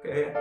Okay.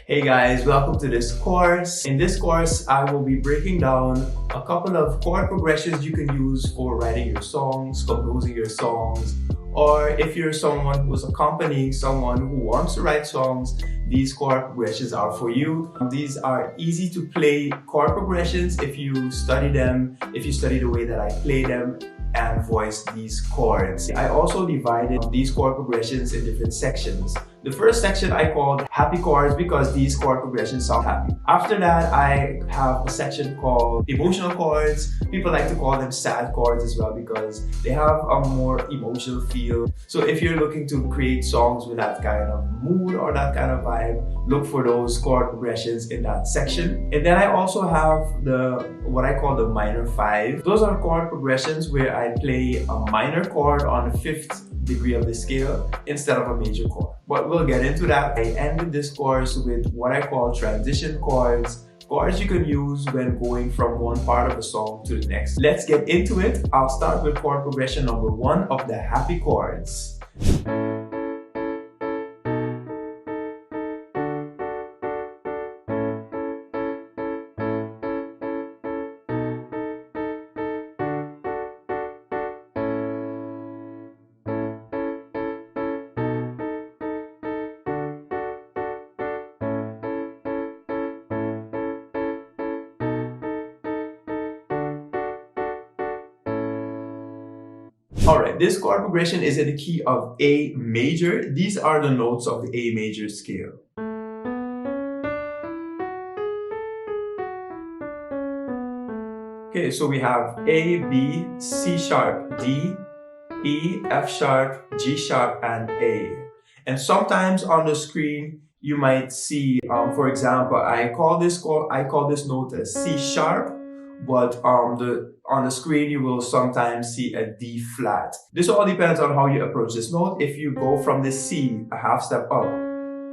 Hey guys, welcome to this course. In this course, I will be breaking down a couple of chord progressions you can use for writing your songs, composing your songs, or if you're someone who's accompanying someone who wants to write songs, these chord progressions are for you. These are easy to play chord progressions if you study them, if you study the way that I play them and voice these chords. I also divided these chord progressions in different sections. The first section I called happy chords because these chord progressions sound happy. After that, I have a section called emotional chords. People like to call them sad chords as well because they have a more emotional feel. So if you're looking to create songs with that kind of mood or that kind of vibe, look for those chord progressions in that section. And then I also have what I call the minor five. Those are chord progressions where I play a minor chord on the 5th degree of the scale instead of a major chord. But we'll get into that. I ended this course with what I call transition chords. Chords you can use when going from one part of a song to the next. Let's get into it. I'll start with chord progression number 1 of the happy chords. Alright, this chord progression is in the key of A major. These are the notes of the A major scale. Okay, so we have A, B, C sharp, D, E, F sharp, G sharp, and A. And sometimes on the screen, you might see, for example, I call this note a C sharp, but on the screen you will sometimes see a D flat. This all depends on how you approach this note. If you go from this C a half step up,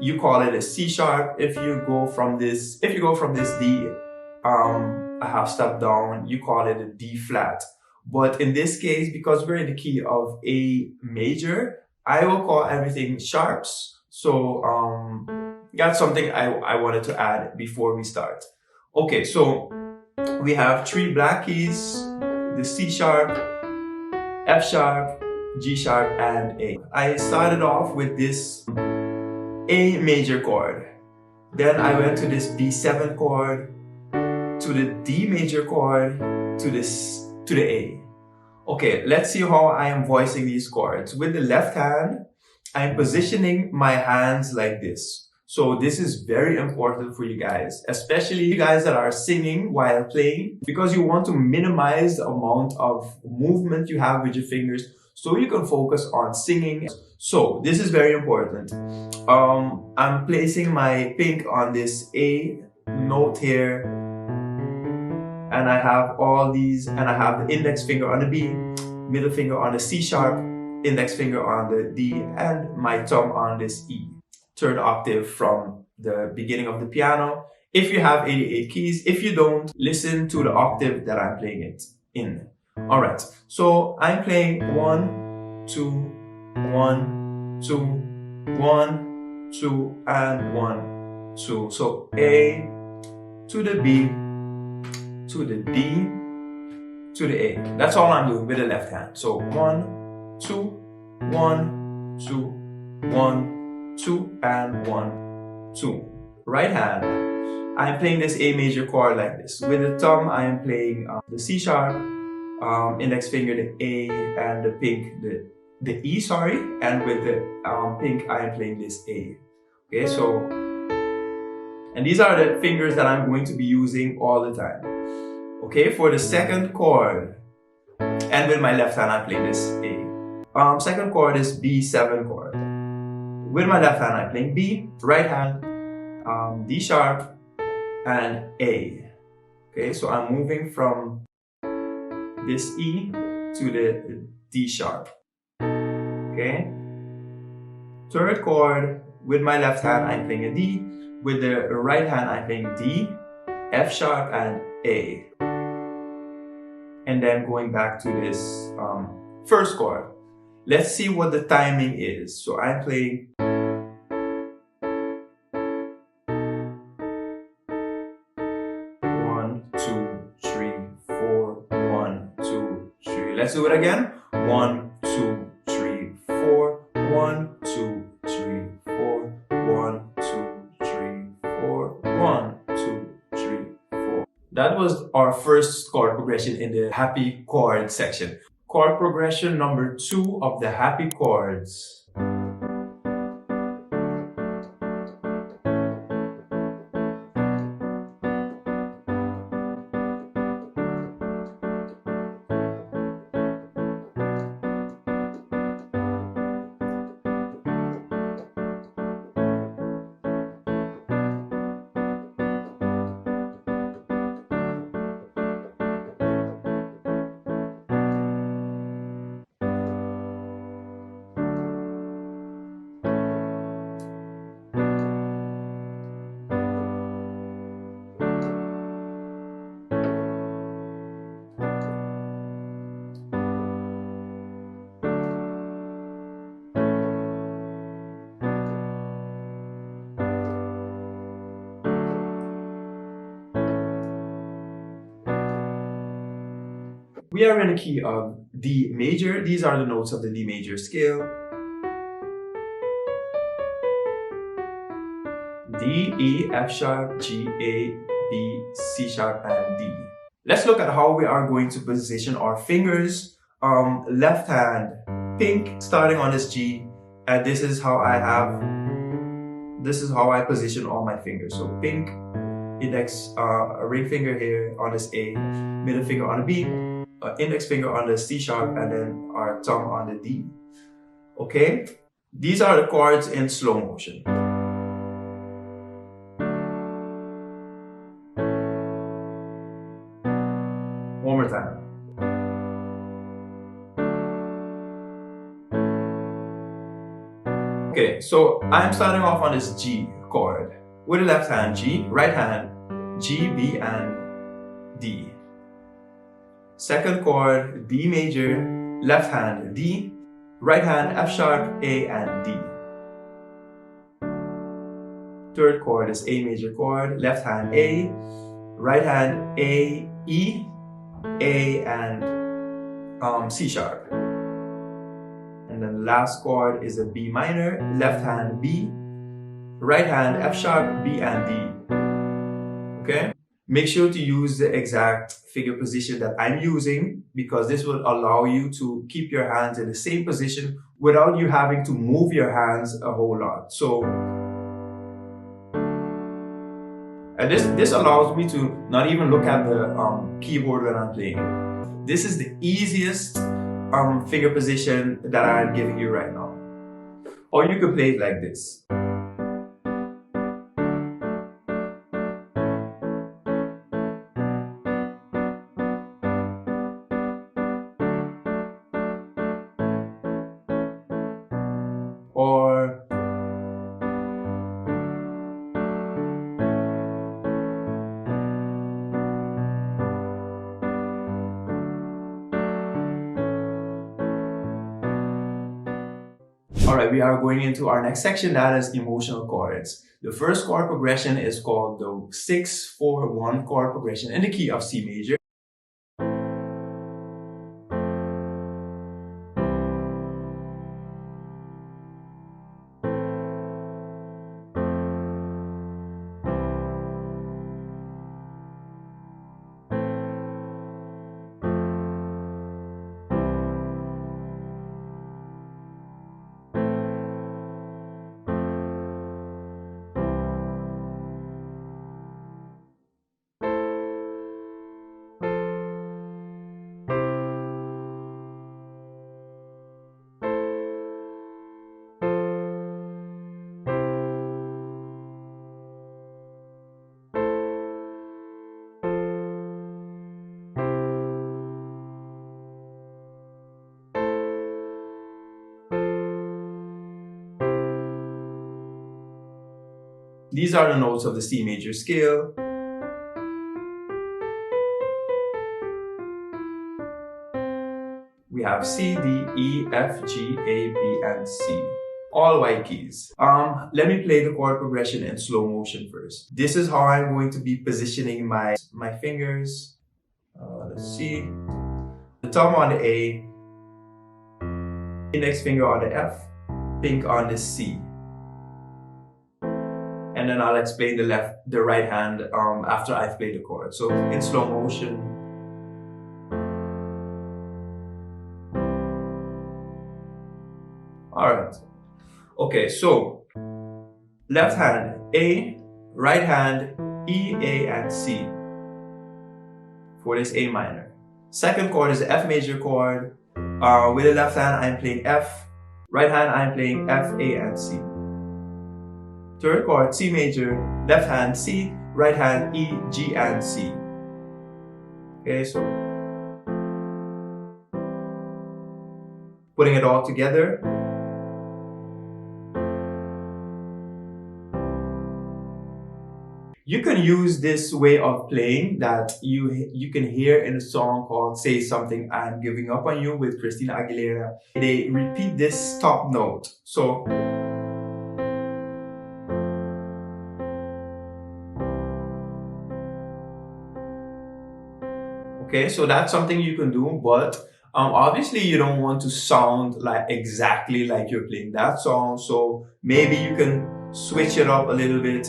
you call it a C sharp. If you go from this D a half step down, you call it a D flat. But in this case, because we're in the key of A major, I will call everything sharps. So that's something I wanted to add before we start. Okay, so we have 3 black keys, the C sharp, F sharp, G sharp, and A. I started off with this A major chord. Then I went to this B7 chord, to the D major chord, to the A. Okay, let's see how I am voicing these chords. With the left hand, I'm positioning my hands like this. So this is very important for you guys, especially you guys that are singing while playing, because you want to minimize the amount of movement you have with your fingers so you can focus on singing. So this is very important. I'm placing my pink on this A note here, and I have all these, and I have the index finger on the B, middle finger on the C sharp, index finger on the D, and my thumb on this E. Third octave from the beginning of the piano. If you have 88 keys, if you don't, listen to the octave that I'm playing it in. Alright, so I'm playing 1, 2, 1, 2, 1, 2, and 1, 2. So A to the B, to the D, to the A. That's all I'm doing with the left hand. So 1, 2, 1, 2, 1, 2, and 1, 2. Right hand, I'm playing this A major chord like this. With the thumb, I am playing the C sharp, index finger the A, and the pink the E, sorry. And with the pink, I am playing this A. Okay, so, and these are the fingers that I'm going to be using all the time. Okay, for the second chord, and with my left hand, I play this A. Second chord is B7 chord. With my left hand, I'm playing B, right hand, D sharp, and A. Okay, so I'm moving from this E to the D sharp. Okay, third chord, with my left hand I'm playing a D, with the right hand I'm playing D, F sharp and A. And then going back to this first chord. Let's see what the timing is. So I'm playing 1, 2, 3, 4, 1, 2, 3. Let's do it again. 1, 2, 3, 4, 1, 2, 3, 4, 1, 2, 3, 4, 1, 2, 3, 4. That was our first chord progression in the happy chord section. Chord progression number 2 of the happy chords. We are in the key of D major. These are the notes of the D major scale. D, E, F sharp, G, A, B, C sharp, and D. Let's look at how we are going to position our fingers. Left hand, pink, starting on this G, and this is how I position all my fingers. So pink, index, ring finger here on this A, middle finger on the B, index finger on the C sharp, and then our thumb on the D. Okay? These are the chords in slow motion. One more time. Okay, so I'm starting off on this G chord. With the left hand G, right hand G, B, and D. Second chord D major, left hand D, right hand F sharp, A, and D. Third chord is A major chord, left hand A, right hand A, E, A, and C sharp. And then the last chord is a B minor, left hand B, right hand F sharp, B, and D. Okay? Make sure to use the exact finger position that I'm using, because this will allow you to keep your hands in the same position without you having to move your hands a whole lot. So, and this allows me to not even look at the keyboard when I'm playing. This is the easiest finger position that I'm giving you right now. Or you could play it like this. Or alright, we are going into our next section, that is emotional chords. The first chord progression is called the 6-4-1 chord progression in the key of C major. These are the notes of the C major scale. We have C, D, E, F, G, A, B, and C. All white keys. Let me play the chord progression in slow motion first. This is how I'm going to be positioning my fingers. Let's see. The thumb on the A, index finger on the F, pink on the C. And then I'll explain the right hand after I've played the chord. So in slow motion. Alright. Okay, so left hand A, right hand E, A, and C for this A minor. Second chord is the F major chord. With the left hand I'm playing F, right hand I'm playing F, A, and C. Third chord C major, left hand C, right hand E, G, and C. Okay, so putting it all together. You can use this way of playing that you can hear in a song called Say Something I'm Giving Up on You with Christina Aguilera. They repeat this top note. So okay, so that's something you can do, but obviously you don't want to sound like exactly like you're playing that song, so maybe you can switch it up a little bit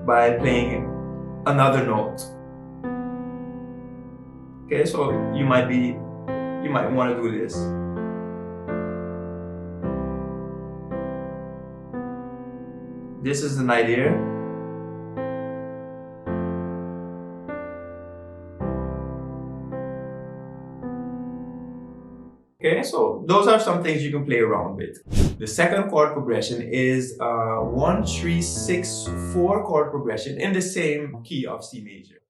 by playing another note. Okay, so you might want to do this. This is an idea. Okay, so those are some things you can play around with. The second chord progression is 1-3-6-4 chord progression in the same key of C major.